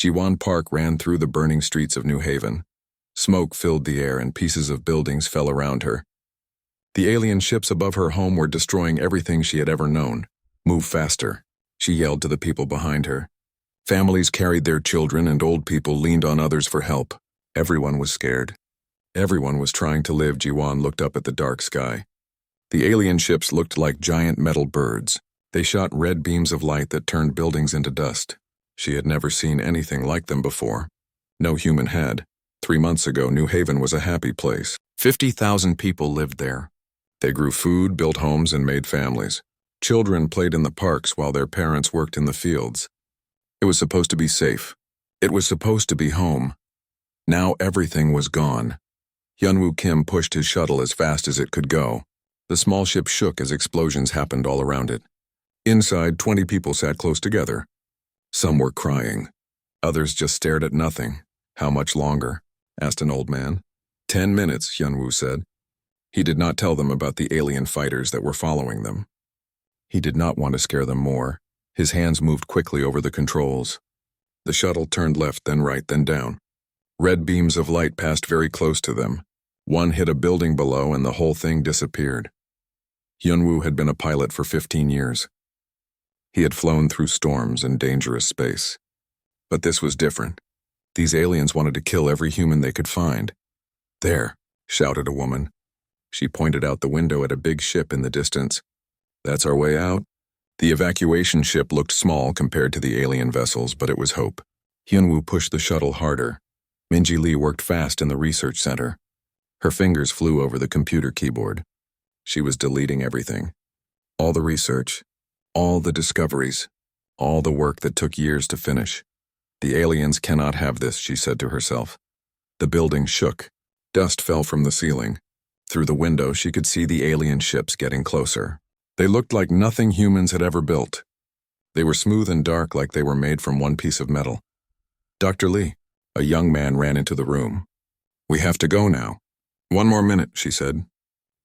Jiwan Park ran through the burning streets of New Haven. Smoke filled the air and pieces of buildings fell around her. The alien ships above her home were destroying everything she had ever known. "Move faster," she yelled to the people behind her. Families carried their children and old people leaned on others for help. Everyone was scared. Everyone was trying to live. Jiwan looked up at the dark sky. The alien ships looked like giant metal birds. They shot red beams of light that turned buildings into dust. She had never seen anything like them before. No human had. 3 months ago, New Haven was a happy place. 50,000 people lived there. They grew food, built homes, and made families. Children played in the parks while their parents worked in the fields. It was supposed to be safe. It was supposed to be home. Now everything was gone. Hyunwoo Kim pushed his shuttle as fast as it could go. The small ship shook as explosions happened all around it. Inside, 20 people sat close together. Some were crying. Others just stared at nothing. "How much longer?" asked an old man. 10 minutes, Hyunwoo said. He did not tell them about the alien fighters that were following them. He did not want to scare them more. His hands moved quickly over the controls. The shuttle turned left, then right, then down. Red beams of light passed very close to them. One hit a building below and the whole thing disappeared. Hyunwoo had been a pilot for 15 years. He had flown through storms and dangerous space. But this was different. These aliens wanted to kill every human they could find. "There," shouted a woman. She pointed out the window at a big ship in the distance. "That's our way out." The evacuation ship looked small compared to the alien vessels, but it was hope. Hyunwoo pushed the shuttle harder. Minji Lee worked fast in the research center. Her fingers flew over the computer keyboard. She was deleting everything. All the research, all the discoveries, all the work that took years to finish. "The aliens cannot have this," she said to herself. The building shook. Dust fell from the ceiling. Through the window, she could see the alien ships getting closer. They looked like nothing humans had ever built. They were smooth and dark, like they were made from one piece of metal. "Dr. Lee," a young man ran into the room. "We have to go now." "1 more minute," she said.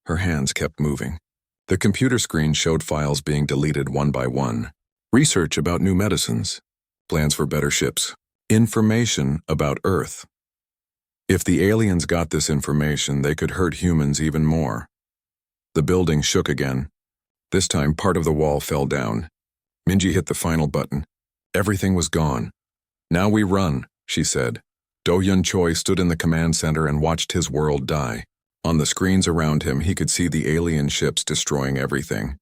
Her hands kept moving. The computer screen showed files being deleted one by one. Research about new medicines. Plans for better ships. Information about Earth. If the aliens got this information, they could hurt humans even more. The building shook again. This time, part of the wall fell down. Minji hit the final button. Everything was gone. "Now we run," she said. Do-Hyun Choi stood in the command center and watched his world die. On the screens around him, he could see the alien ships destroying everything.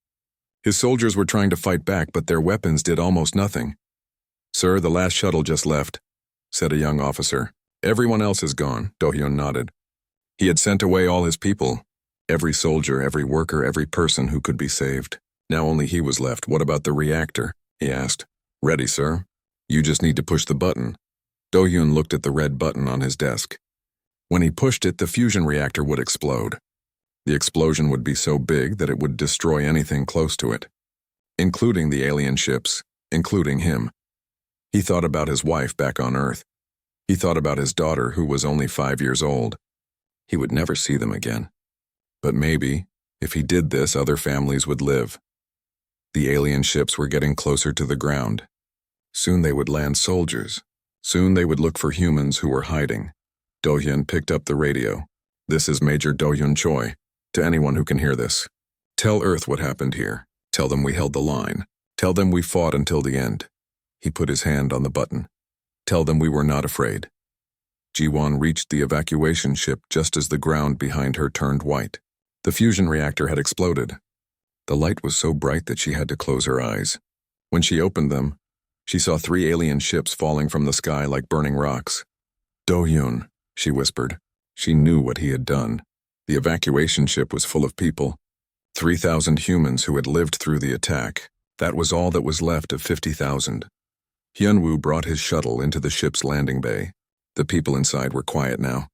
His soldiers were trying to fight back, but their weapons did almost nothing. "Sir, the last shuttle just left," said a young officer. "Everyone else is gone," Do-Hyun nodded. He had sent away all his people. Every soldier, every worker, every person who could be saved. Now only he was left. "What about the reactor?" he asked. "Ready, sir. You just need to push the button." Do-Hyun looked at the red button on his desk. When he pushed it, the fusion reactor would explode. The explosion would be so big that it would destroy anything close to it, including the alien ships, including him. He thought about his wife back on Earth. He thought about his daughter, who was only 5 years old. He would never see them again. But maybe, if he did this, other families would live. The alien ships were getting closer to the ground. Soon they would land soldiers. Soon they would look for humans who were hiding. Do-Hyun picked up the radio. "This is Major Do-Hyun Choi. To anyone who can hear this. Tell Earth what happened here. Tell them we held the line. Tell them we fought until the end." He put his hand on the button. "Tell them we were not afraid." Ji-won reached the evacuation ship just as the ground behind her turned white. The fusion reactor had exploded. The light was so bright that she had to close her eyes. When she opened them, she saw 3 alien ships falling from the sky like burning rocks. "Do-Hyun," she whispered. She knew what he had done. The evacuation ship was full of people. 3,000 humans who had lived through the attack. That was all that was left of 50,000. Hyunwoo brought his shuttle into the ship's landing bay. The people inside were quiet now.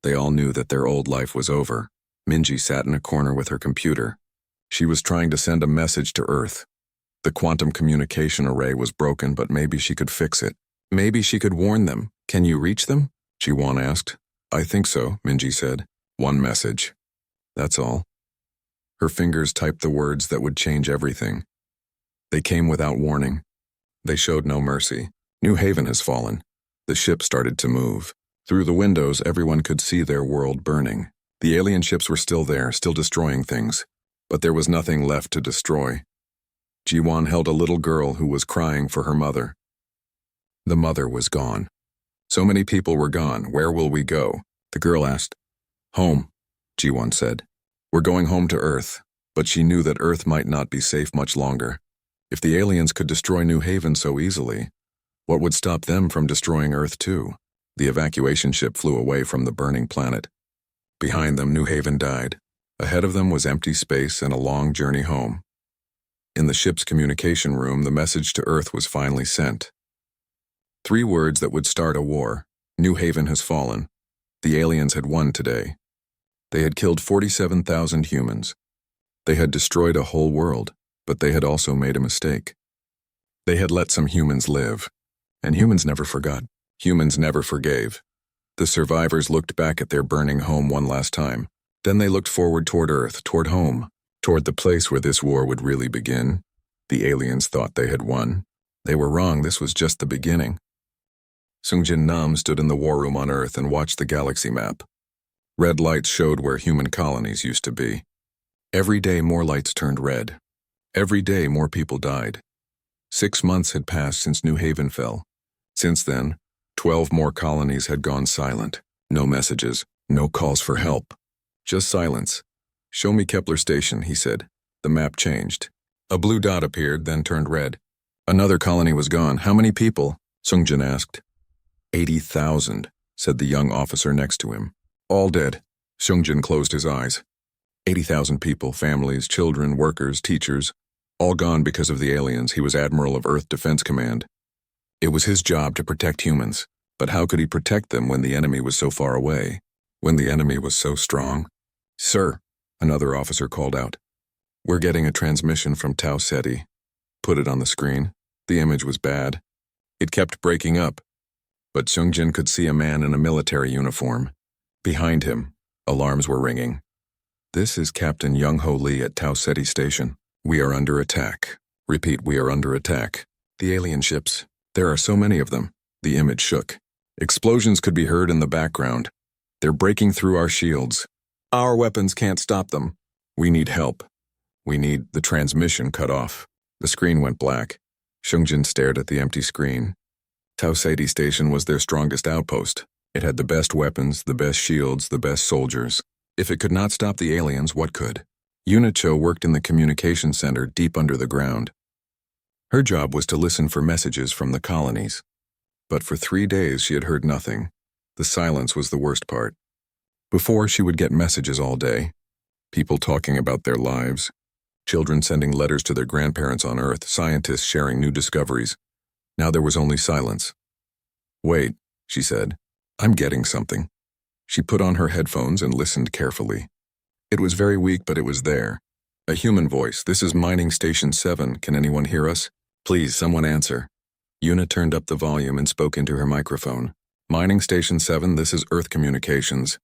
They all knew that their old life was over. Minji sat in a corner with her computer. She was trying to send a message to Earth. The quantum communication array was broken, but maybe she could fix it. Maybe she could warn them. "Can you reach them?" Ji-won asked. "I think so," Minji said. "One message. That's all." Her fingers typed the words that would change everything. They came without warning. They showed no mercy. "New Haven has fallen. The ship started to move. Through the windows, everyone could see their world burning. The alien ships were still there, still destroying things. But there was nothing left to destroy. Jiwon held a little girl who was crying for her mother. The mother was gone. So many people were gone. Where will we go? The girl asked. Home, Jiwon said. We're going home to Earth. But she knew that Earth might not be safe much longer. If the aliens could destroy New Haven so easily, what would stop them from destroying Earth too? The evacuation ship flew away from the burning planet. Behind them, New Haven died. Ahead of them was empty space and a long journey home. In the ship's communication room, the message to Earth was finally sent. 3 words that would start a war. New Haven has fallen. The aliens had won today. They had killed 47,000 humans. They had destroyed a whole world, but they had also made a mistake. They had let some humans live, and humans never forgot. Humans never forgave. The survivors looked back at their burning home one last time. Then they looked forward toward Earth, toward home, toward the place where this war would really begin. The aliens thought they had won. They were wrong. This was just the beginning. Sungjin Nam stood in the war room on Earth and watched the galaxy map. Red lights showed where human colonies used to be. Every day more lights turned red. Every day more people died. 6 months had passed since New Haven fell. Since then, 12 more colonies had gone silent. No messages, no calls for help. Just silence. Show me Kepler Station, he said. The map changed. A blue dot appeared, then turned red. Another colony was gone. How many people? Sungjin asked. 80,000, said the young officer next to him. All dead. Sungjin closed his eyes. 80,000 people, families, children, workers, teachers, all gone because of the aliens. He was Admiral of Earth Defense Command. It was his job to protect humans, but how could he protect them when the enemy was so far away, when the enemy was so strong? Sir, another officer called out. We're getting a transmission from Tau Ceti. Put it on the screen. The image was bad. It kept breaking up. But Sungjin could see a man in a military uniform. Behind him, alarms were ringing. This is Captain Young-Ho Lee at Tau Ceti Station. We are under attack. Repeat, we are under attack. The alien ships. There are so many of them. The image shook. Explosions could be heard in the background. They're breaking through our shields. Our weapons can't stop them. We need help. We need the transmission cut off. The screen went black. Sungjin stared at the empty screen. Tau Ceti Station was their strongest outpost. It had the best weapons, the best shields, the best soldiers. If it could not stop the aliens, what could? Yuna Cho worked in the communication center deep under the ground. Her job was to listen for messages from the colonies. But for 3 days she had heard nothing. The silence was the worst part. Before, she would get messages all day. People talking about their lives. Children sending letters to their grandparents on Earth, scientists sharing new discoveries. Now there was only silence. Wait, she said. I'm getting something. She put on her headphones and listened carefully. It was very weak, but it was there. A human voice. This is Mining Station 7. Can anyone hear us? Please, someone answer. Yuna turned up the volume and spoke into her microphone. Mining Station 7, this is Earth Communications.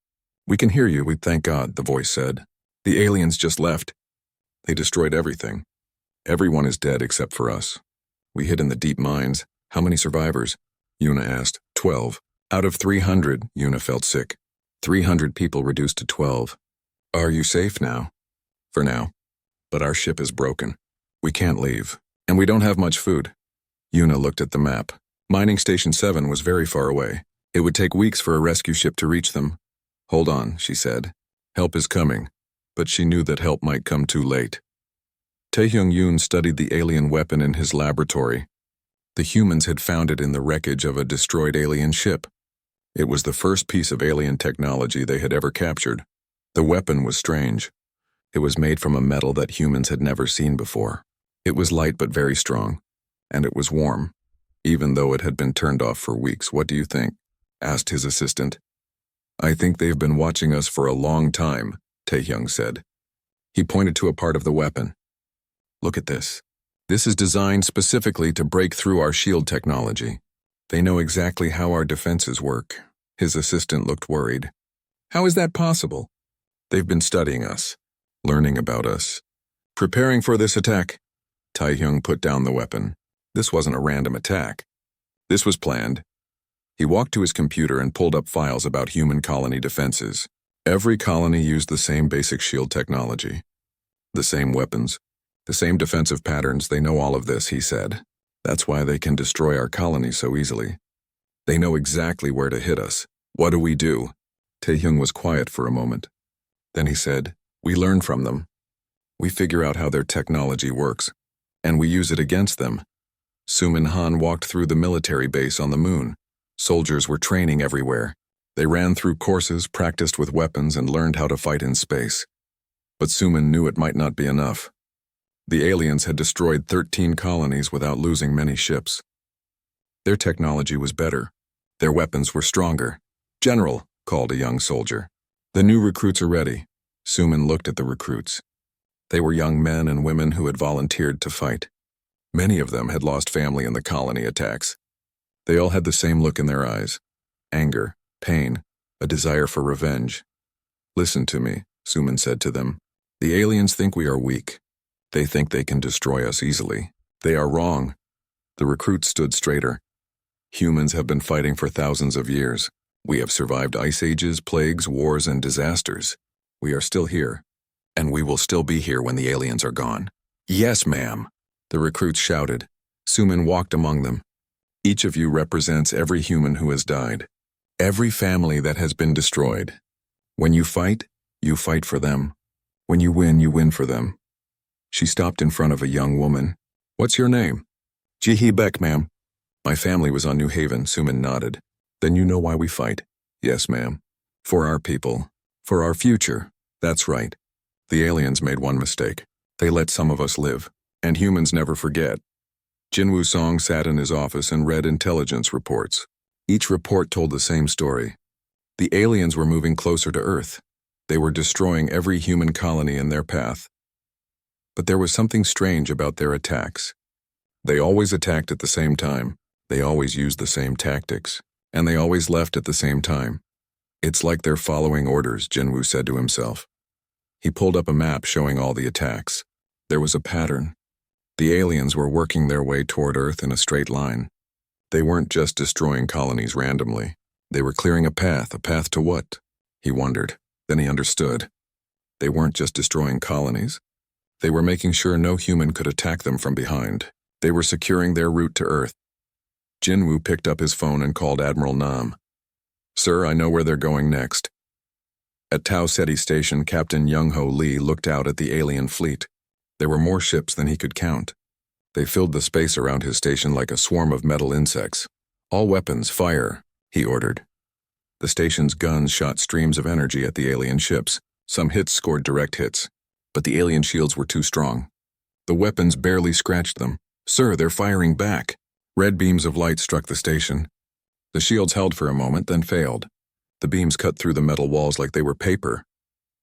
We can hear you, we thank God, the voice said. The aliens just left. They destroyed everything. Everyone is dead except for us. We hid in the deep mines. How many survivors? Yuna asked. 12. Out of 300, Yuna felt sick. 300 people reduced to 12. Are you safe now? For now. But our ship is broken. We can't leave. And we don't have much food. Yuna looked at the map. Mining Station 7 was very far away. It would take weeks for a rescue ship to reach them. Hold on, she said. Help is coming. But she knew that help might come too late. Taehyung-yoon studied the alien weapon in his laboratory. The humans had found it in the wreckage of a destroyed alien ship. It was the first piece of alien technology they had ever captured. The weapon was strange. It was made from a metal that humans had never seen before. It was light but very strong, and it was warm, even though it had been turned off for weeks. What do you think? Asked his assistant. I think they've been watching us for a long time, Taehyung said. He pointed to a part of the weapon. Look at this. This is designed specifically to break through our shield technology. They know exactly how our defenses work. His assistant looked worried. How is that possible? They've been studying us, learning about us, preparing for this attack. Taehyung put down the weapon. This wasn't a random attack. This was planned. He walked to his computer and pulled up files about human colony defenses. Every colony used the same basic shield technology. The same weapons. The same defensive patterns. They know all of this, he said. That's why they can destroy our colony so easily. They know exactly where to hit us. What do we do? Taehyung was quiet for a moment. Then he said, we learn from them. We figure out how their technology works, and we use it against them. Sumin Han walked through the military base on the moon. Soldiers were training everywhere. They ran through courses, practiced with weapons, and learned how to fight in space. But Sumin knew it might not be enough. The aliens had destroyed 13 colonies without losing many ships. Their technology was better. Their weapons were stronger. General, called a young soldier. The new recruits are ready. Sumin looked at the recruits. They were young men and women who had volunteered to fight. Many of them had lost family in the colony attacks. They all had the same look in their eyes. Anger, pain, a desire for revenge. Listen to me, Sumin said to them. The aliens think we are weak. They think they can destroy us easily. They are wrong. The recruits stood straighter. Humans have been fighting for thousands of years. We have survived ice ages, plagues, wars, and disasters. We are still here. And we will still be here when the aliens are gone. Yes, ma'am, the recruits shouted. Sumin walked among them. Each of you represents every human who has died. Every family that has been destroyed. When you fight for them. When you win for them. She stopped in front of a young woman. What's your name? Jihi Beck, ma'am. My family was on New Haven, Sumin nodded. Then you know why we fight. Yes, ma'am. For our people. For our future. That's right. The aliens made one mistake. They let some of us live. And humans never forget. Jin Woo-song sat in his office and read intelligence reports. Each report told the same story. The aliens were moving closer to Earth. They were destroying every human colony in their path. But there was something strange about their attacks. They always attacked at the same time. They always used the same tactics. And they always left at the same time. It's like they're following orders, Jinwoo said to himself. He pulled up a map showing all the attacks. There was a pattern. The aliens were working their way toward Earth in a straight line. They weren't just destroying colonies randomly. They were clearing a path to what? He wondered. Then he understood. They weren't just destroying colonies. They were making sure no human could attack them from behind. They were securing their route to Earth. Jinwoo picked up his phone and called Admiral Nam. Sir, I know where they're going next. At Tau Ceti Station, Captain Young-Ho Lee looked out at the alien fleet. There were more ships than he could count. They filled the space around his station like a swarm of metal insects. All weapons, fire, he ordered. The station's guns shot streams of energy at the alien ships. Some hits scored direct hits, but the alien shields were too strong. The weapons barely scratched them. Sir, they're firing back. Red beams of light struck the station. The shields held for a moment, then failed. The beams cut through the metal walls like they were paper.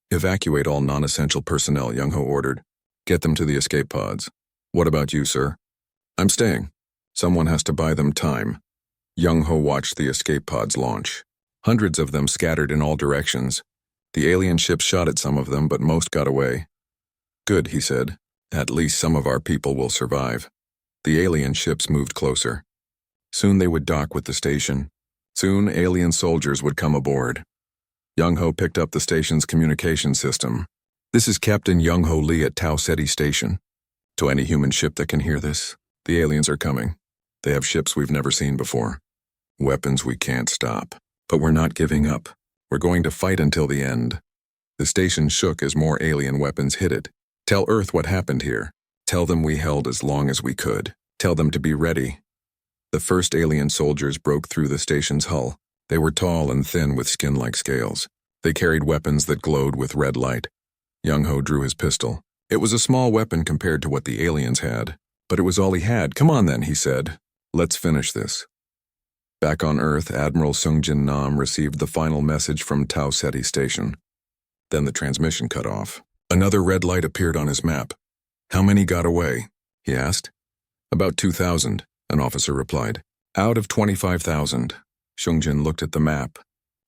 Evacuate all non-essential personnel, Young-Ho ordered. Get them to the escape pods. What about you, sir? I'm staying. Someone has to buy them time. Young-Ho watched the escape pods launch. Hundreds of them scattered in all directions. The alien ships shot at some of them, but most got away. Good, he said. At least some of our people will survive. The alien ships moved closer. Soon they would dock with the station. Soon alien soldiers would come aboard. Young-Ho picked up the station's communication system. This is Captain Young-Ho Lee at Tau Ceti Station. To any human ship that can hear this, the aliens are coming. They have ships we've never seen before. Weapons we can't stop. But we're not giving up. We're going to fight until the end. The station shook as more alien weapons hit it. Tell Earth what happened here. Tell them we held as long as we could. Tell them to be ready. The first alien soldiers broke through the station's hull. They were tall and thin with skin like scales. They carried weapons that glowed with red light. Young-Ho drew his pistol. It was a small weapon compared to what the aliens had, but it was all he had. Come on then, he said. Let's finish this. Back on Earth, Admiral Sungjin Nam received the final message from Tau Ceti Station. Then the transmission cut off. Another red light appeared on his map. How many got away? He asked. About 2,000, an officer replied. Out of 25,000. Sungjin looked at the map.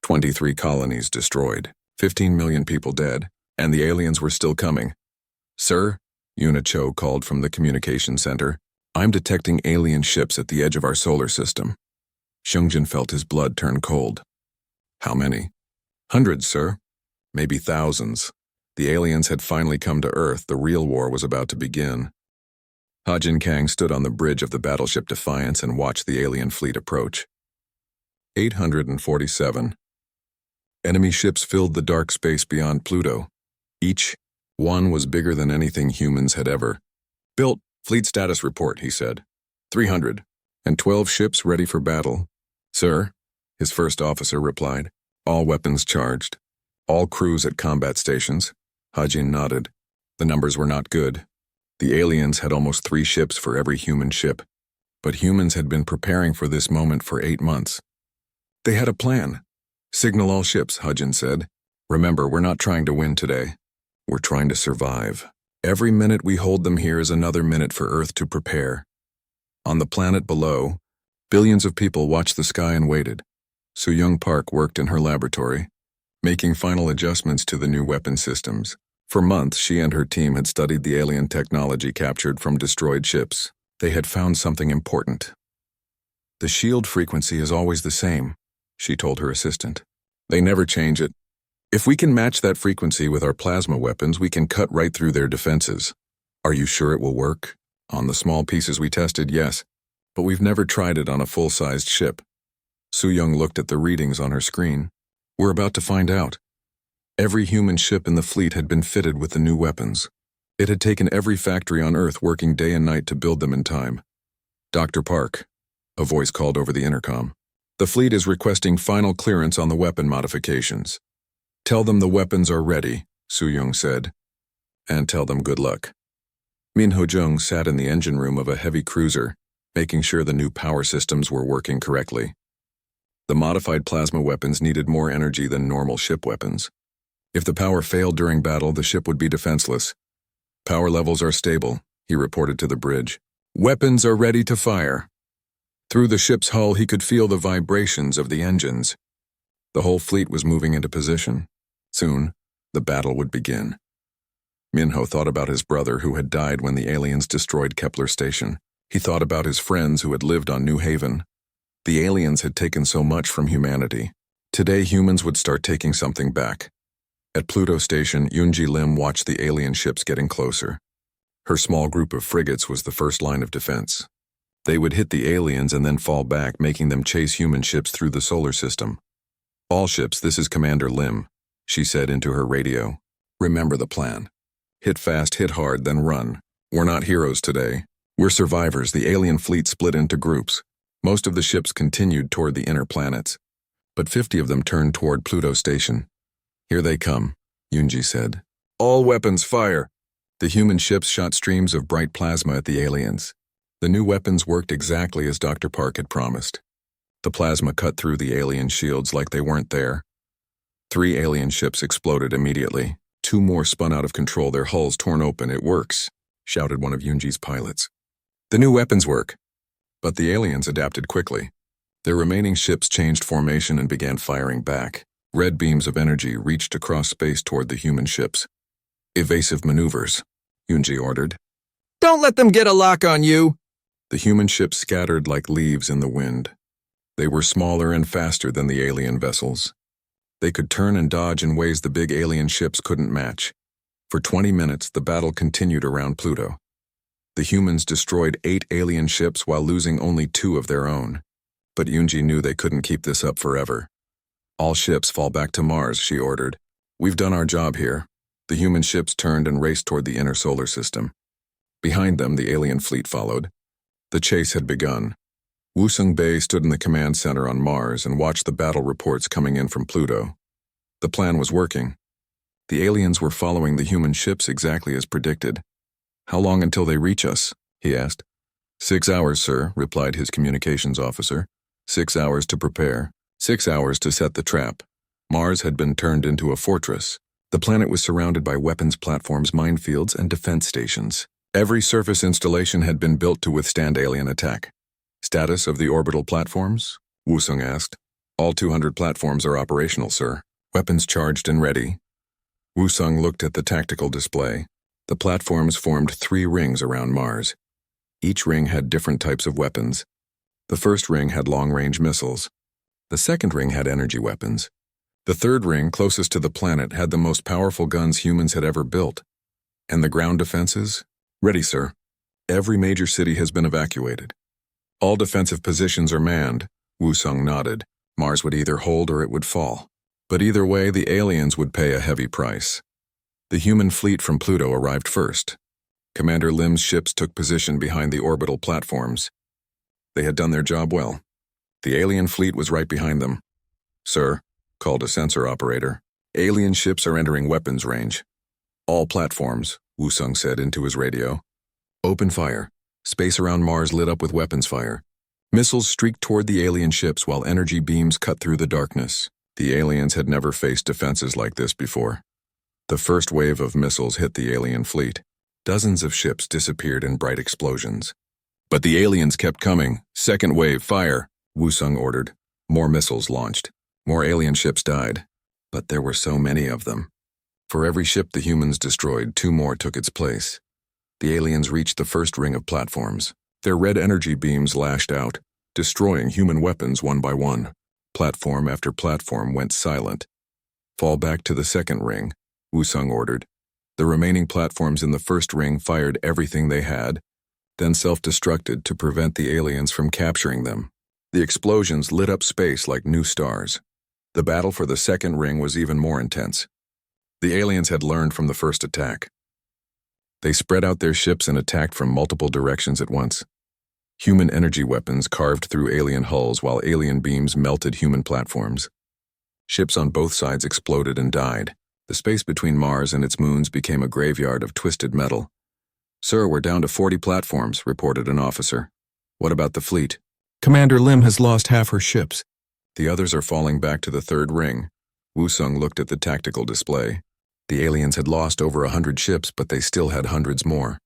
23 colonies destroyed, 15 million people dead, and the aliens were still coming. Sir, Yuna Cho called from the communication center. I'm detecting alien ships at the edge of our solar system. Xiangjin felt his blood turn cold. How many? Hundreds, sir. Maybe thousands. The aliens had finally come to Earth. The real war was about to begin. Hajin Kang stood on the bridge of the battleship Defiance and watched the alien fleet approach. 847. Enemy ships filled the dark space beyond Pluto. Each one was bigger than anything humans had ever built. Fleet status report, he said. 312 ships ready for battle. Sir, his first officer replied. All weapons charged. All crews at combat stations. Hajin nodded. The numbers were not good. The aliens had almost 3 ships for every human ship. But humans had been preparing for this moment for 8 months. They had a plan. Signal all ships, Hajin said. Remember, we're not trying to win today. We're trying to survive. Every minute we hold them here is another minute for Earth to prepare. On the planet below, billions of people watched the sky and waited. Soo-Young Park worked in her laboratory, making final adjustments to the new weapon systems. For months, she and her team had studied the alien technology captured from destroyed ships. They had found something important. The shield frequency is always the same, she told her assistant. They never change it. If we can match that frequency with our plasma weapons, we can cut right through their defenses. Are you sure it will work? On the small pieces we tested, yes. But we've never tried it on a full-sized ship. Soo-Young looked at the readings on her screen. We're about to find out. Every human ship in the fleet had been fitted with the new weapons. It had taken every factory on Earth working day and night to build them in time. Dr. Park, a voice called over the intercom. The fleet is requesting final clearance on the weapon modifications. Tell them the weapons are ready, Soo-Young said. And tell them good luck. Min Ho-jung sat in the engine room of a heavy cruiser, making sure the new power systems were working correctly. The modified plasma weapons needed more energy than normal ship weapons. If the power failed during battle, the ship would be defenseless. Power levels are stable, he reported to the bridge. Weapons are ready to fire. Through the ship's hull, he could feel the vibrations of the engines. The whole fleet was moving into position. Soon, the battle would begin. Minho thought about his brother who had died when the aliens destroyed Kepler Station. He thought about his friends who had lived on New Haven. The aliens had taken so much from humanity. Today, humans would start taking something back. At Pluto Station, Yoonji Lim watched the alien ships getting closer. Her small group of frigates was the first line of defense. They would hit the aliens and then fall back, making them chase human ships through the solar system. All ships, this is Commander Lim, she said into her radio. Remember the plan. Hit fast, hit hard, then run. We're not heroes today. We're survivors. The alien fleet split into groups. Most of the ships continued toward the inner planets, but 50 of them turned toward Pluto Station. Here they come, Yoonji said. All weapons fire. The human ships shot streams of bright plasma at the aliens. The new weapons worked exactly as Dr. Park had promised. The plasma cut through the alien shields like they weren't there. 3 alien ships exploded immediately. 2 more spun out of control, their hulls torn open. It works, shouted one of Yoonji's pilots. The new weapons work. But the aliens adapted quickly. Their remaining ships changed formation and began firing back. Red beams of energy reached across space toward the human ships. Evasive maneuvers, Yoonji ordered. Don't let them get a lock on you! The human ships scattered like leaves in the wind. They were smaller and faster than the alien vessels. They could turn and dodge in ways the big alien ships couldn't match. For 20 minutes, the battle continued around Pluto. The humans destroyed 8 alien ships while losing only 2 of their own. But Yoonji knew they couldn't keep this up forever. All ships fall back to Mars, she ordered. We've done our job here. The human ships turned and raced toward the inner solar system. Behind them, the alien fleet followed. The chase had begun. Wusung Bei stood in the command center on Mars and watched the battle reports coming in from Pluto. The plan was working. The aliens were following the human ships exactly as predicted. How long until they reach us? He asked. 6 hours, sir, replied his communications officer. 6 hours to prepare. 6 hours to set the trap. Mars had been turned into a fortress. The planet was surrounded by weapons platforms, minefields, and defense stations. Every surface installation had been built to withstand alien attack. Status of the orbital platforms? Wusung asked. All 200 platforms are operational, sir. Weapons charged and ready. Wusung looked at the tactical display. The platforms formed 3 rings around Mars. Each ring had different types of weapons. The first ring had long-range missiles. The second ring had energy weapons. The third ring, closest to the planet, had the most powerful guns humans had ever built. And the ground defenses? Ready, sir. Every major city has been evacuated. All defensive positions are manned. Wusung nodded. Mars would either hold or it would fall. But either way, the aliens would pay a heavy price. The human fleet from Pluto arrived first. Commander Lim's ships took position behind the orbital platforms. They had done their job well. The alien fleet was right behind them. Sir, called a sensor operator, alien ships are entering weapons range. All platforms, Wusung said into his radio. Open fire. Space around Mars lit up with weapons fire. Missiles streaked toward the alien ships while energy beams cut through the darkness. The aliens had never faced defenses like this before. The first wave of missiles hit the alien fleet. Dozens of ships disappeared in bright explosions. But the aliens kept coming. Second wave, fire, Wusung ordered. More missiles launched. More alien ships died. But there were so many of them. For every ship the humans destroyed, 2 more took its place. The aliens reached the first ring of platforms. Their red energy beams lashed out, destroying human weapons one by one. Platform after platform went silent. Fall back to the second ring, Wusung ordered. The remaining platforms in the first ring fired everything they had, then self-destructed to prevent the aliens from capturing them. The explosions lit up space like new stars. The battle for the second ring was even more intense. The aliens had learned from the first attack. They spread out their ships and attacked from multiple directions at once. Human energy weapons carved through alien hulls while alien beams melted human platforms. Ships on both sides exploded and died. The space between Mars and its moons became a graveyard of twisted metal. Sir, we're down to 40 platforms, reported an officer. What about the fleet? Commander Lim has lost half her ships. The others are falling back to the third ring. Wusung looked at the tactical display. The aliens had lost over 100 ships, but they still had hundreds more.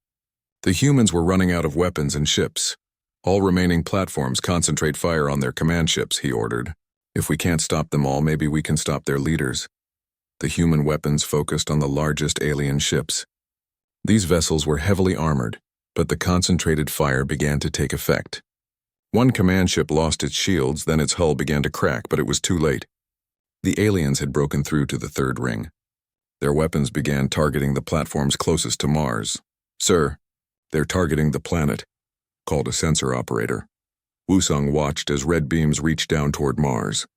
The humans were running out of weapons and ships. All remaining platforms concentrate fire on their command ships, he ordered. If we can't stop them all, maybe we can stop their leaders. The human weapons focused on the largest alien ships. These vessels were heavily armored, but the concentrated fire began to take effect. One command ship lost its shields, then its hull began to crack, but it was too late. The aliens had broken through to the third ring. Their weapons began targeting the platforms closest to Mars. Sir, they're targeting the planet, called a sensor operator. Wusung watched as red beams reached down toward Mars.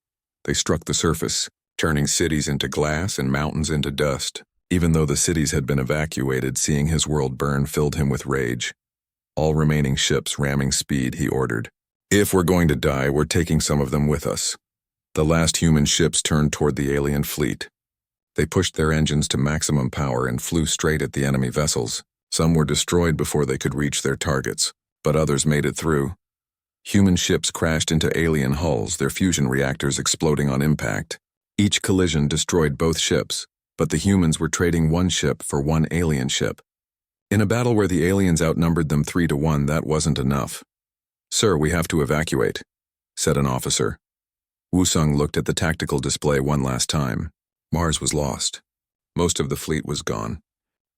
They struck the surface, turning cities into glass and mountains into dust. Even though the cities had been evacuated, seeing his world burn filled him with rage. All remaining ships ramming speed, he ordered. If we're going to die, we're taking some of them with us. The last human ships turned toward the alien fleet. They pushed their engines to maximum power and flew straight at the enemy vessels. Some were destroyed before they could reach their targets, but others made it through. Human ships crashed into alien hulls, their fusion reactors exploding on impact. Each collision destroyed both ships, but the humans were trading one ship for one alien ship. In a battle where the aliens outnumbered them 3-1, that wasn't enough. Sir, we have to evacuate, said an officer. Wusung looked at the tactical display one last time. Mars was lost. Most of the fleet was gone.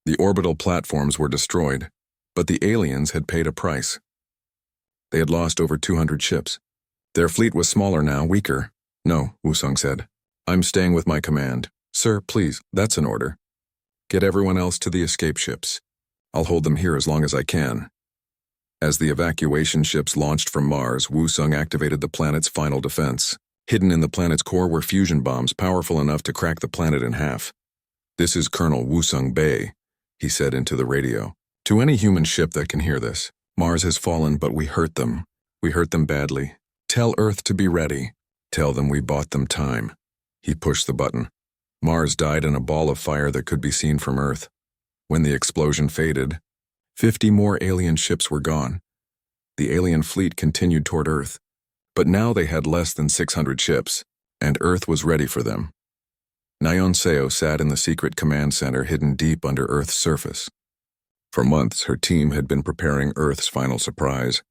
The orbital platforms were destroyed, but the aliens had paid a price. They had lost over 200 ships. Their fleet was smaller now, weaker. No, Wusung said. I'm staying with my command. Sir, please, that's an order. Get everyone else to the escape ships. I'll hold them here as long as I can. As the evacuation ships launched from Mars, Wusung activated the planet's final defense. Hidden in the planet's core were fusion bombs powerful enough to crack the planet in half. This is Colonel Wusung Bei, he said into the radio. To any human ship that can hear this, Mars has fallen, but we hurt them. We hurt them badly. Tell Earth to be ready. Tell them we bought them time. He pushed the button. Mars died in a ball of fire that could be seen from Earth. When the explosion faded, 50 more alien ships were gone. The alien fleet continued toward Earth, but now they had less than 600 ships, and Earth was ready for them. Nyon Seo sat in the secret command center hidden deep under Earth's surface. For months, her team had been preparing Earth's final surprise.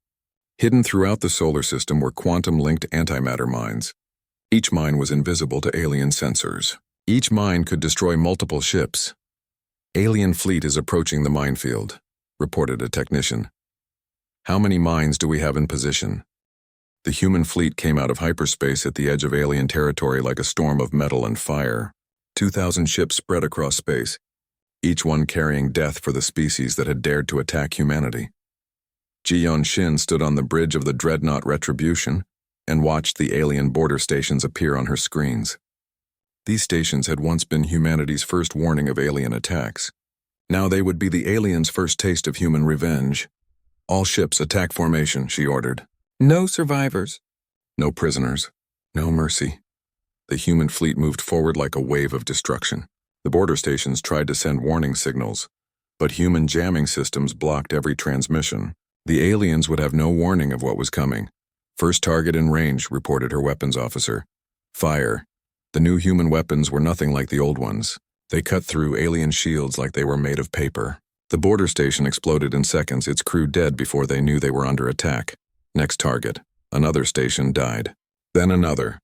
Hidden throughout the solar system were quantum-linked antimatter mines. Each mine was invisible to alien sensors. Each mine could destroy multiple ships. Alien fleet is approaching the minefield, reported a technician. How many mines do we have in position? The human fleet came out of hyperspace at the edge of alien territory like a storm of metal and fire. 2,000 ships spread across space, each one carrying death for the species that had dared to attack humanity. Ji-Yeon Shin stood on the bridge of the dreadnought Retribution and watched the alien border stations appear on her screens. These stations had once been humanity's first warning of alien attacks. Now they would be the aliens' first taste of human revenge. All ships attack formation, she ordered. No survivors. No prisoners. No mercy. The human fleet moved forward like a wave of destruction. The border stations tried to send warning signals, but human jamming systems blocked every transmission. The aliens would have no warning of what was coming. First target in range, reported her weapons officer. Fire. The new human weapons were nothing like the old ones. They cut through alien shields like they were made of paper. The border station exploded in seconds, its crew dead before they knew they were under attack. Next target. Another station died. Then another.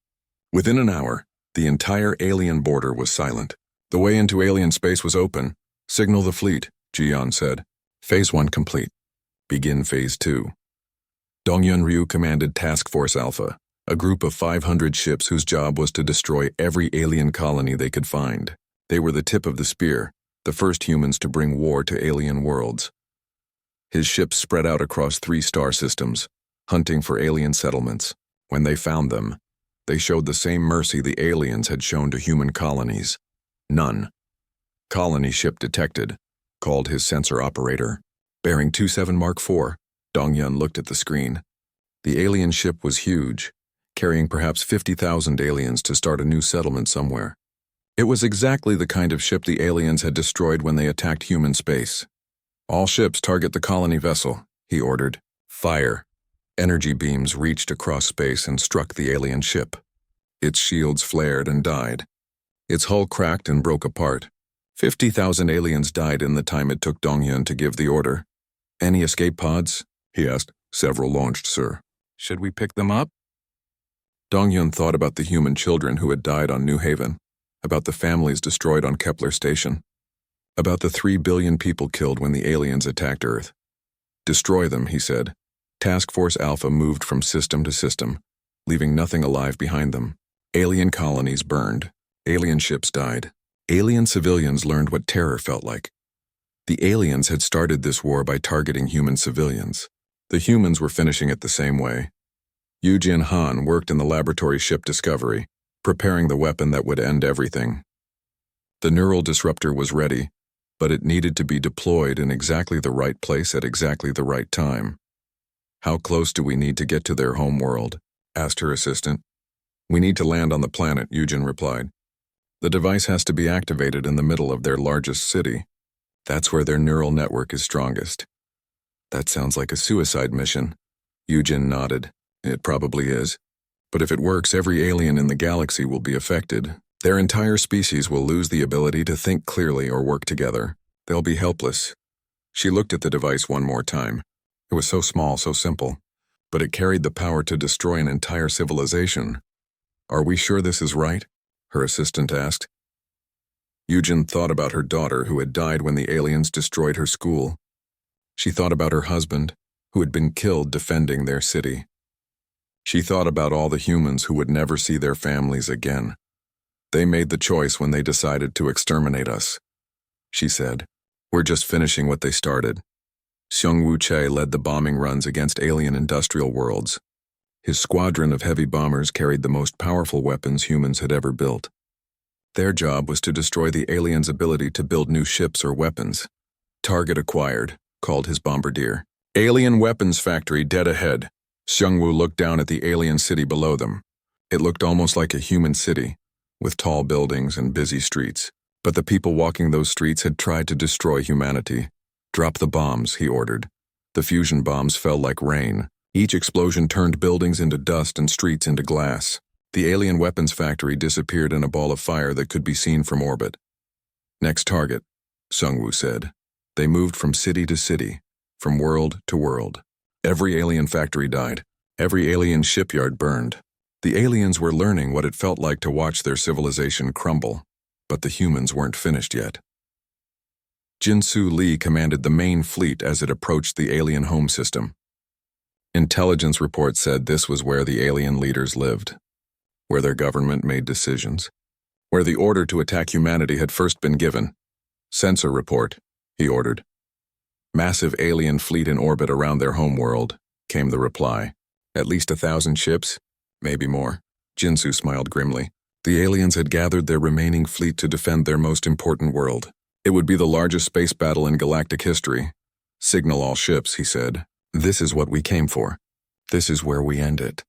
Within an hour, the entire alien border was silent. The way into alien space was open. Signal the fleet, Ji-Yeon said. Phase 1 complete. Begin Phase 2. Dong-Yun Ryu commanded Task Force Alpha, a group of 500 ships whose job was to destroy every alien colony they could find. They were the tip of the spear, the first humans to bring war to alien worlds. His ships spread out across 3 star systems, hunting for alien settlements. When they found them, they showed the same mercy the aliens had shown to human colonies. None. Colony ship detected, called his sensor operator. Bearing 27 Mark IV, Dong-Yun looked at the screen. The alien ship was huge, carrying perhaps 50,000 aliens to start a new settlement somewhere. It was exactly the kind of ship the aliens had destroyed when they attacked human space. All ships target the colony vessel, he ordered. Fire. Energy beams reached across space and struck the alien ship. Its shields flared and died. Its hull cracked and broke apart. 50,000 aliens died in the time it took Dong-Yun to give the order. Any escape pods? He asked. Several launched, sir. Should we pick them up? Dong-Yun thought about the human children who had died on New Haven, about the families destroyed on Kepler Station, about the 3 billion people killed when the aliens attacked Earth. Destroy them, he said. Task Force Alpha moved from system to system, leaving nothing alive behind them. Alien colonies burned. Alien ships died. Alien civilians learned what terror felt like. The aliens had started this war by targeting human civilians. The humans were finishing it the same way. Yu Jin Han worked in the laboratory ship Discovery, preparing the weapon that would end everything. The neural disruptor was ready, but it needed to be deployed in exactly the right place at exactly the right time. How close do we need to get to their home world? Asked her assistant. We need to land on the planet, Yujin replied. The device has to be activated in the middle of their largest city. That's where their neural network is strongest. That sounds like a suicide mission. Yujin nodded. It probably is. But if it works, every alien in the galaxy will be affected. Their entire species will lose the ability to think clearly or work together. They'll be helpless. She looked at the device one more time. It was so small, so simple, but it carried the power to destroy an entire civilization. Are we sure this is right? Her assistant asked. Yujin thought about her daughter who had died when the aliens destroyed her school. She thought about her husband, who had been killed defending their city. She thought about all the humans who would never see their families again. They made the choice when they decided to exterminate us. She said, We're just finishing what they started. Seung Woo Chae led the bombing runs against alien industrial worlds. His squadron of heavy bombers carried the most powerful weapons humans had ever built. Their job was to destroy the aliens' ability to build new ships or weapons. Target acquired, called his bombardier. Alien weapons factory dead ahead. Seung Woo looked down at the alien city below them. It looked almost like a human city, with tall buildings and busy streets. But the people walking those streets had tried to destroy humanity. Drop the bombs, he ordered. The fusion bombs fell like rain. Each explosion turned buildings into dust and streets into glass. The alien weapons factory disappeared in a ball of fire that could be seen from orbit. Next target, Seung Woo said. They moved from city to city, from world to world. Every alien factory died. Every alien shipyard burned. The aliens were learning what it felt like to watch their civilization crumble, but the humans weren't finished yet. Jin-Soo Lee commanded the main fleet as it approached the alien home system. Intelligence reports said this was where the alien leaders lived, where their government made decisions, where the order to attack humanity had first been given. Sensor report, he ordered. Massive alien fleet in orbit around their homeworld, came the reply. At least 1,000 ships, maybe more. Jinsu smiled grimly. The aliens had gathered their remaining fleet to defend their most important world. It would be the largest space battle in galactic history. Signal all ships, he said. This is what we came for. This is where we end it.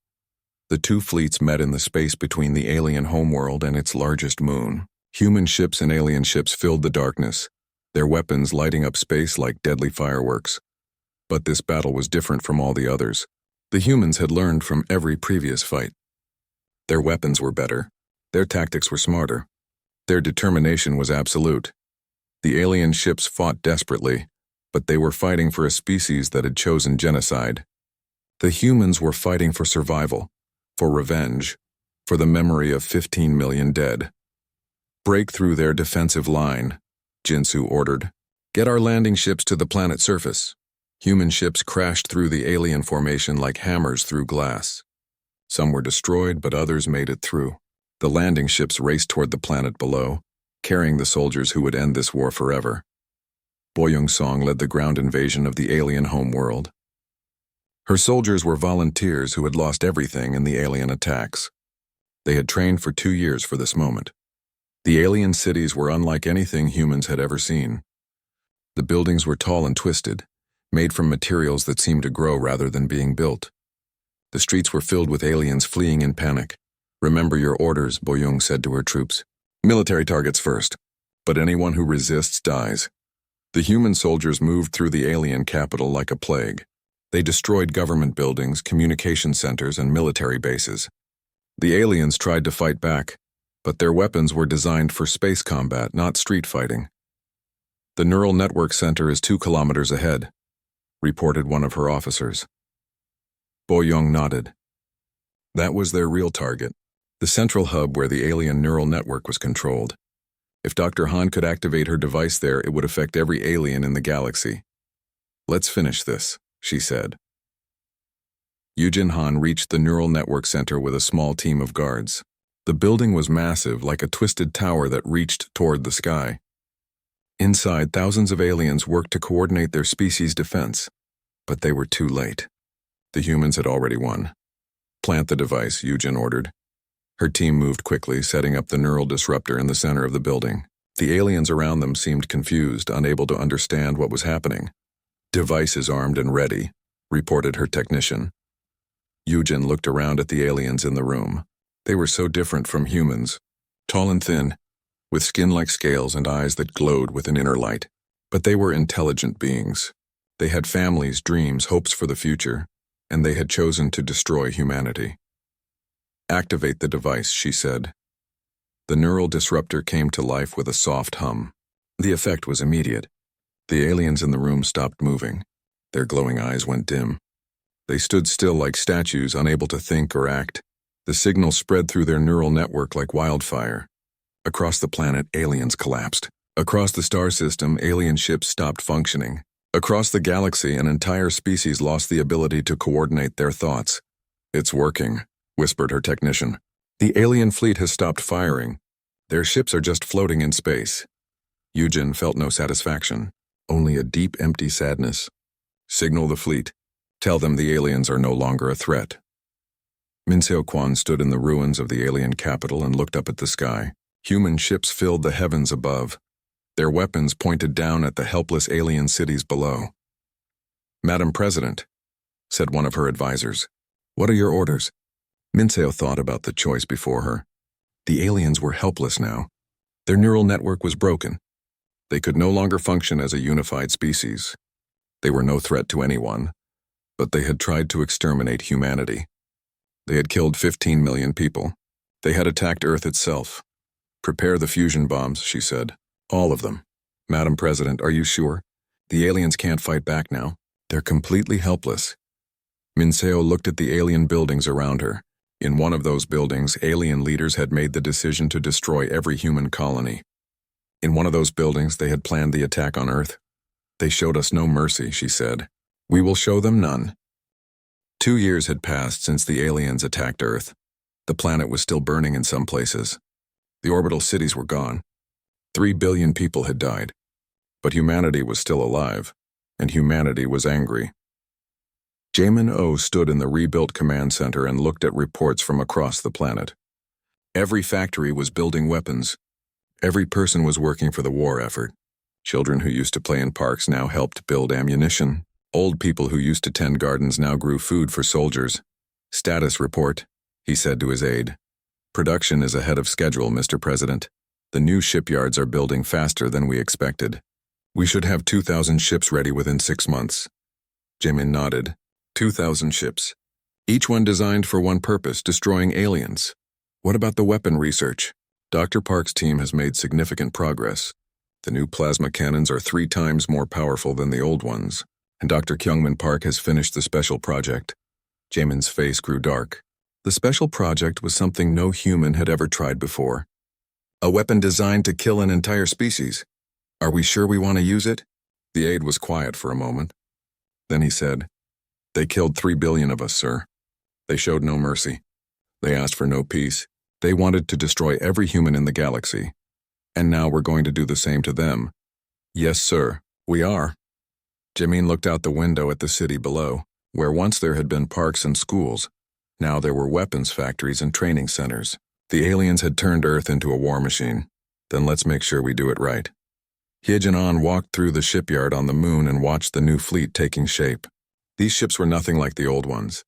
The two fleets met in the space between the alien homeworld and its largest moon. Human ships and alien ships filled the darkness, their weapons lighting up space like deadly fireworks. But this battle was different from all the others. The humans had learned from every previous fight. Their weapons were better. Their tactics were smarter. Their determination was absolute. The alien ships fought desperately, but they were fighting for a species that had chosen genocide. The humans were fighting for survival, for revenge, for the memory of 15 million dead. Break through their defensive line, Jinsu ordered. Get our landing ships to the planet's surface. Human ships crashed through the alien formation like hammers through glass. Some were destroyed, but others made it through. The landing ships raced toward the planet below, carrying the soldiers who would end this war forever. Boyoung Song led the ground invasion of the alien homeworld. Her soldiers were volunteers who had lost everything in the alien attacks. They had trained for 2 years for this moment. The alien cities were unlike anything humans had ever seen. The buildings were tall and twisted, made from materials that seemed to grow rather than being built. The streets were filled with aliens fleeing in panic. Remember your orders, Boyoung said to her troops. Military targets first, but anyone who resists dies. The human soldiers moved through the alien capital like a plague. They destroyed government buildings, communication centers, and military bases. The aliens tried to fight back, but their weapons were designed for space combat, not street fighting. The neural network center is 2 kilometers ahead, reported one of her officers. Boyoung nodded. That was their real target, the central hub where the alien neural network was controlled. If Dr. Han could activate her device there, it would affect every alien in the galaxy. Let's finish this, she said. Yujin Han reached the neural network center with a small team of guards. The building was massive, like a twisted tower that reached toward the sky. Inside, thousands of aliens worked to coordinate their species' defense, but they were too late. The humans had already won. Plant the device, Yujin ordered. Her team moved quickly, setting up the neural disruptor in the center of the building. The aliens around them seemed confused, unable to understand what was happening. Device is armed and ready, reported her technician. Yujin looked around at the aliens in the room. They were so different from humans, tall and thin, with skin like scales and eyes that glowed with an inner light. But they were intelligent beings. They had families, dreams, hopes for the future, and they had chosen to destroy humanity. Activate the device, she said. The neural disruptor came to life with a soft hum. The effect was immediate. The aliens in the room stopped moving. Their glowing eyes went dim. They stood still like statues, unable to think or act. The signal spread through their neural network like wildfire. Across the planet, aliens collapsed. Across the star system, alien ships stopped functioning. Across the galaxy, an entire species lost the ability to coordinate their thoughts. It's working, whispered her technician. The alien fleet has stopped firing. Their ships are just floating in space. Yujin felt no satisfaction, only a deep, empty sadness. Signal the fleet. Tell them the aliens are no longer a threat. Min Seo-kwan stood in the ruins of the alien capital and looked up at the sky. Human ships filled the heavens above. Their weapons pointed down at the helpless alien cities below. Madam President, said one of her advisors, what are your orders? Min Seo thought about the choice before her. The aliens were helpless now. Their neural network was broken. They could no longer function as a unified species. They were no threat to anyone, but they had tried to exterminate humanity. They had killed 15 million people. They had attacked Earth itself. Prepare the fusion bombs, she said. All of them. Madam President, are you sure? The aliens can't fight back now. They're completely helpless. Min Seo looked at the alien buildings around her. In one of those buildings, alien leaders had made the decision to destroy every human colony. In one of those buildings, they had planned the attack on Earth. They showed us no mercy, she said. We will show them none. 2 years had passed since the aliens attacked Earth. The planet was still burning in some places. The orbital cities were gone. 3 billion people had died. But humanity was still alive, and humanity was angry. Jamin O stood in the rebuilt command center and looked at reports from across the planet. Every factory was building weapons. Every person was working for the war effort. Children who used to play in parks now helped build ammunition. Old people who used to tend gardens now grew food for soldiers. "Status report," he said to his aide. "Production is ahead of schedule, Mr. President. The new shipyards are building faster than we expected. We should have 2,000 ships ready within 6 months." Jamin nodded. 2,000 ships. Each one designed for one purpose, destroying aliens. What about the weapon research? Dr. Park's team has made significant progress. The new plasma cannons are 3 times more powerful than the old ones, and Dr. Kyungmin Park has finished the special project. Jamin's face grew dark. The special project was something no human had ever tried before. A weapon designed to kill an entire species. Are we sure we want to use it? The aide was quiet for a moment. Then he said, "They killed 3 billion of us, sir. They showed no mercy. They asked for no peace. They wanted to destroy every human in the galaxy. And now we're going to do the same to them." "Yes, sir, we are." Jamin looked out the window at the city below, where once there had been parks and schools. Now there were weapons factories and training centers. The aliens had turned Earth into a war machine. Then let's make sure we do it right. Hyejinon walked through the shipyard on the moon and watched the new fleet taking shape. These ships were nothing like the old ones.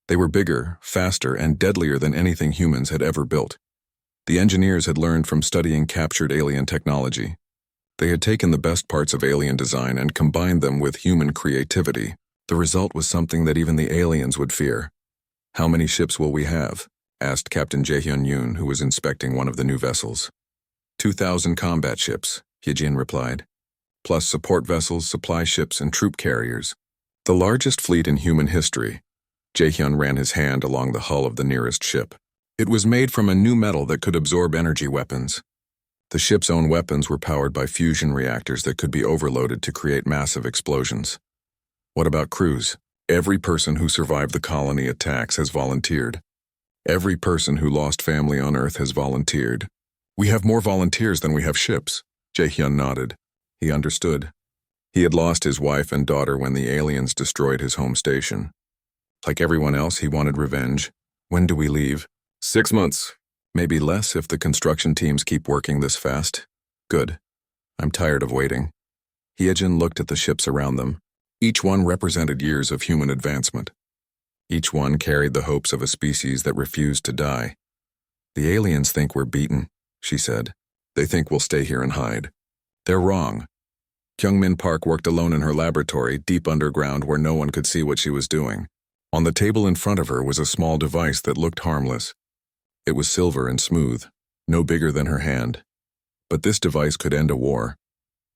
They were bigger, faster, and deadlier than anything humans had ever built. The engineers had learned from studying captured alien technology. They had taken the best parts of alien design and combined them with human creativity. The result was something that even the aliens would fear. "How many ships will we have?" asked Captain Jaehyun Yoon, who was inspecting one of the new vessels. 2,000 combat ships, Hyejin replied, plus support vessels, supply ships, and troop carriers. The largest fleet in human history. Jaehyun ran his hand along the hull of the nearest ship. It was made from a new metal that could absorb energy weapons. The ship's own weapons were powered by fusion reactors that could be overloaded to create massive explosions. What about crews? Every person who survived the colony attacks has volunteered. Every person who lost family on Earth has volunteered. "We have more volunteers than we have ships." Jaehyun nodded. He understood. He had lost his wife and daughter when the aliens destroyed his home station. Like everyone else, he wanted revenge. "When do we leave?" 6 months. Maybe less if the construction teams keep working this fast. Good. I'm tired of waiting. Hyejin looked at the ships around them. Each one represented years of human advancement. Each one carried the hopes of a species that refused to die. "The aliens think we're beaten," she said. "They think we'll stay here and hide. They're wrong." Kyungmin Park worked alone in her laboratory, deep underground where no one could see what she was doing. On the table in front of her was a small device that looked harmless. It was silver and smooth, no bigger than her hand. But this device could end a war.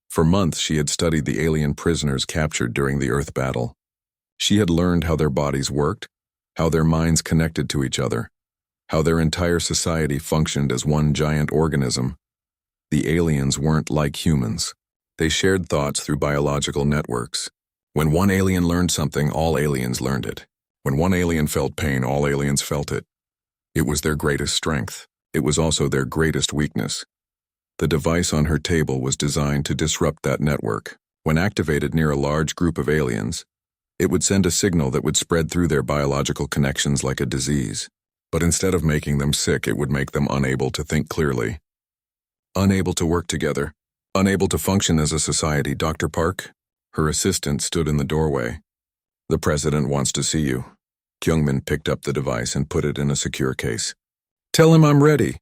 For months she had studied the alien prisoners captured during the Earth battle. She had learned how their bodies worked, how their minds connected to each other, how their entire society functioned as one giant organism. The aliens weren't like humans. They shared thoughts through biological networks. When one alien learned something, all aliens learned it. When one alien felt pain, all aliens felt it. It was their greatest strength. It was also their greatest weakness. The device on her table was designed to disrupt that network. When activated near a large group of aliens, it would send a signal that would spread through their biological connections like a disease. But instead of making them sick, it would make them unable to think clearly. Unable to work together. Unable to function as a society. "Dr. Park?" Her assistant stood in the doorway. "The president wants to see you." Kyungmin picked up the device and put it in a secure case. "Tell him I'm ready."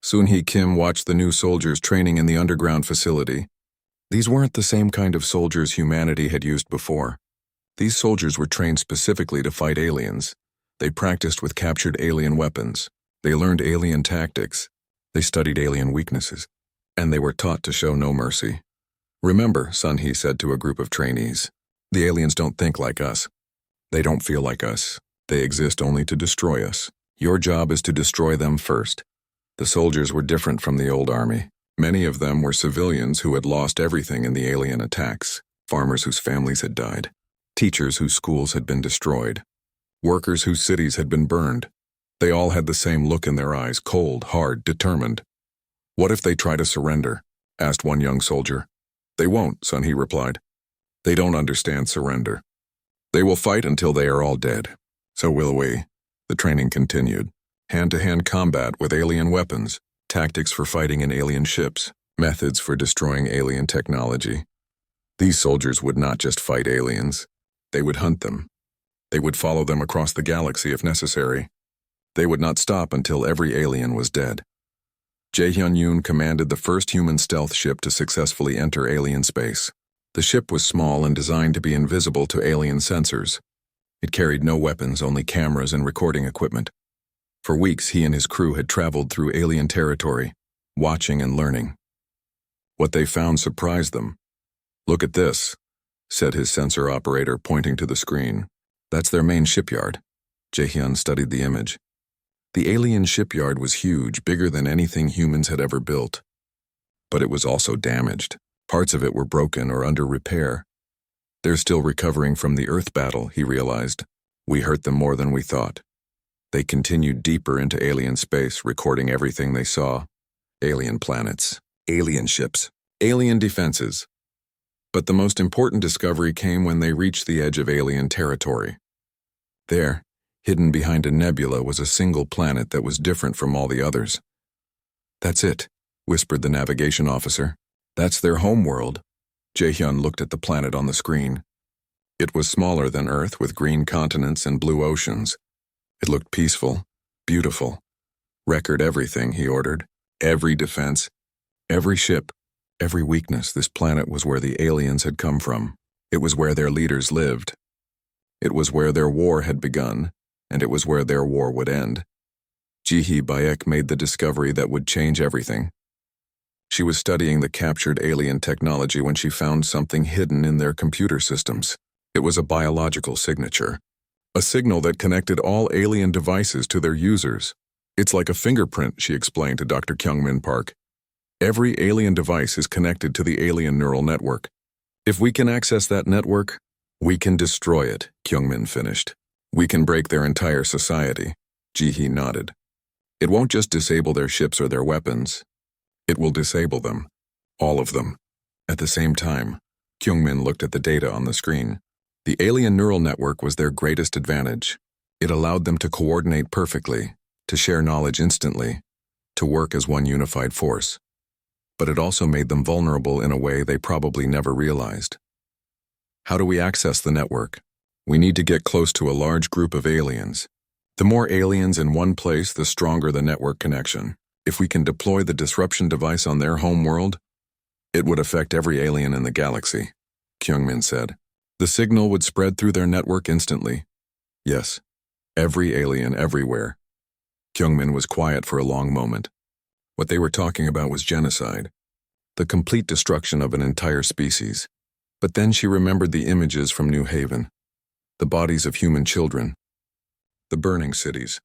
Soon-hee Kim watched the new soldiers training in the underground facility. These weren't the same kind of soldiers humanity had used before. These soldiers were trained specifically to fight aliens. They practiced with captured alien weapons. They learned alien tactics. They studied alien weaknesses. And they were taught to show no mercy. "Remember," Sun-hee said to a group of trainees, "the aliens don't think like us. They don't feel like us. They exist only to destroy us. Your job is to destroy them first." The soldiers were different from the old army. Many of them were civilians who had lost everything in the alien attacks, farmers whose families had died, teachers whose schools had been destroyed. Workers whose cities had been burned. They all had the same look in their eyes, cold, hard, determined. "What if they try to surrender?" asked one young soldier. "They won't," Sun He replied. "They don't understand surrender. They will fight until they are all dead. So will we." The training continued. Hand-to-hand combat with alien weapons, tactics for fighting in alien ships, methods for destroying alien technology. These soldiers would not just fight aliens. They would hunt them. They would follow them across the galaxy if necessary. They would not stop until every alien was dead. Jae-hyun commanded the first human stealth ship to successfully enter alien space. The ship was small and designed to be invisible to alien sensors. It carried no weapons, only cameras and recording equipment. For weeks, he and his crew had traveled through alien territory, watching and learning. What they found surprised them. "Look at this," said his sensor operator, pointing to the screen. "That's their main shipyard." Jae-hyun studied the image. The alien shipyard was huge, bigger than anything humans had ever built. But it was also damaged. Parts of it were broken or under repair. "They're still recovering from the Earth battle," he realized. "We hurt them more than we thought." They continued deeper into alien space, recording everything they saw. Alien planets, alien ships, alien defenses. But the most important discovery came when they reached the edge of alien territory. There, hidden behind a nebula, was a single planet that was different from all the others. "That's it," whispered the navigation officer. "That's their homeworld." Jae-hyun looked at the planet on the screen. It was smaller than Earth, with green continents and blue oceans. It looked peaceful, beautiful. "Record everything," he ordered. "Every defense, every ship, every weakness." This planet was where the aliens had come from. It was where their leaders lived. It was where their war had begun, and it was where their war would end. Ji-hee Bayek made the discovery that would change everything. She was studying the captured alien technology when she found something hidden in their computer systems. It was a biological signature, a signal that connected all alien devices to their users. "It's like a fingerprint," she explained to Dr. Kyungmin Park. "Every alien device is connected to the alien neural network. If we can access that network, we can destroy it," Kyungmin finished. "We can break their entire society." Ji-hee nodded. "It won't just disable their ships or their weapons. It will disable them. All of them." At the same time, Kyungmin looked at the data on the screen. The alien neural network was their greatest advantage. It allowed them to coordinate perfectly, to share knowledge instantly, to work as one unified force. But it also made them vulnerable in a way they probably never realized. "How do we access the network?" "We need to get close to a large group of aliens. The more aliens in one place, the stronger the network connection. If we can deploy the disruption device on their home world, it would affect every alien in the galaxy," Kyungmin said. "The signal would spread through their network instantly." "Yes, every alien everywhere." Kyungmin was quiet for a long moment. What they were talking about was genocide, the complete destruction of an entire species. But then she remembered the images from New Haven, the bodies of human children, the burning cities,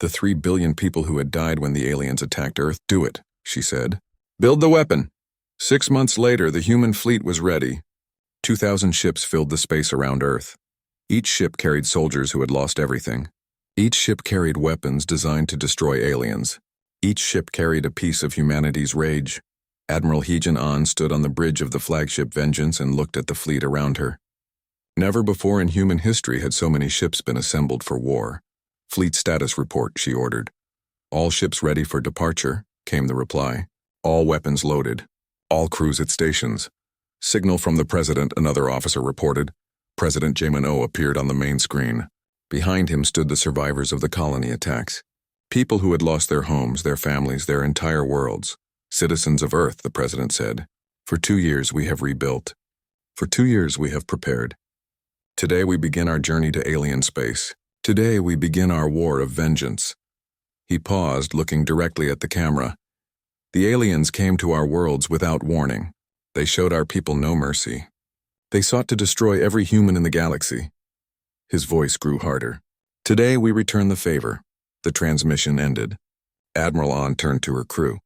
the 3 billion people who had died when the aliens attacked Earth. "Do it," she said. "Build the weapon." 6 months later, the human fleet was ready. 2,000 ships filled the space around Earth. Each ship carried soldiers who had lost everything. Each ship carried weapons designed to destroy aliens. Each ship carried a piece of humanity's rage. Admiral Hee-jin-an stood on the bridge of the flagship Vengeance and looked at the fleet around her. Never before in human history had so many ships been assembled for war. "Fleet status report," she ordered. "All ships ready for departure," came the reply. "All weapons loaded. All crews at stations." "Signal from the President," another officer reported. President Jae-min-oh appeared on the main screen. Behind him stood the survivors of the colony attacks. People who had lost their homes, their families, their entire worlds. "Citizens of Earth," the President said. "For 2 years we have rebuilt. For 2 years we have prepared. Today we begin our journey to alien space. Today we begin our war of vengeance." He paused, looking directly at the camera. "The aliens came to our worlds without warning. They showed our people no mercy. They sought to destroy every human in the galaxy." His voice grew harder. "Today we return the favor." The transmission ended. Admiral An turned to her crew.